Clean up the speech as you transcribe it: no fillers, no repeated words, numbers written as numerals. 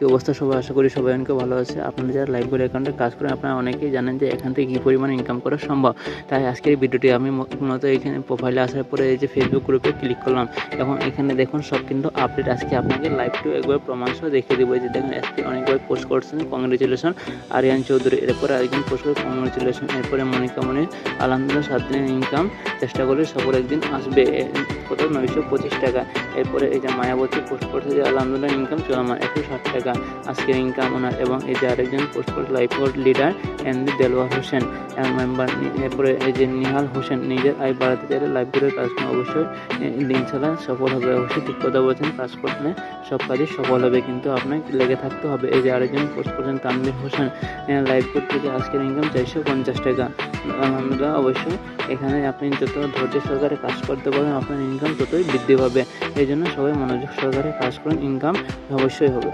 অবস্থা সবাই? আশা করি সবাই অনেক ভালো আছে। আপনারা যারা লাইভবয় অ্যাকাউন্টে কাজ করেন আপনারা অনেকেই জানেন যে এখান থেকে কী পরিমাণ ইনকাম করা সম্ভব। তাই আজকের এই ভিডিওটি আমি মূলত এখানে প্রোফাইলে আসার পরে এই যে ফেসবুক গ্রুপে ক্লিক করলাম এবং এখানে দেখুন সব কিন্তু আপডেট। আজকে আপনাকে লাইভ টু একবার প্রমাণ সহ দেখিয়ে দেবো। এই যে দেখুন আজকে অনেকবার পোস্ট করছেন কংগ্রেচুলেশন আরিয়ান চৌধুরী, এরপরে আরেকজন পোস্ট করে কংগ্রেচুলেশন, এরপরে মনিকা মনির আলহামদুলিল্লাহ 7 দিনের ইনকাম চেষ্টা করলে সফল একদিন আসবে, কত 925 টাকা। এরপরে এই যে মায়াবতী পোস্ট করছে যে আলহামদুলিল্লাহ ইনকাম চলমান 160 টাকা আজকের ইনকাম ওনার। এবং এই যে আরেকজন পোস্ট করছে live leader MD Delwar Hossain member. এরপরে এই যে নিহাল হোসেন নিজের আয় বাড়াতে চাইলে লাইভ করে কাজ করে অবশ্যই ইনশাল্লাহ সফল হবে। অবশ্যই ঠিক কথা বলছেন, কাজ করলে সব কাজই সফল হবে, কিন্তু আপনাকে লেগে থাকতে হবে। এই যে আরেকজন পোস্ট করছেন তানভীর হোসেন লাইভ কোড থেকে আজকের ইনকাম 450 টাকা আলহামদুলিল্লাহ। অবশ্যই এখানে আপনি যত ধৈর্য সহকারে কাজ করতে পারবেন আপনার ইনকাম ততই বৃদ্ধি পাবে। এই জন্য সবাই মনোযোগ সহকারে কাজ করুন, ইনকাম অবশ্যই হবে।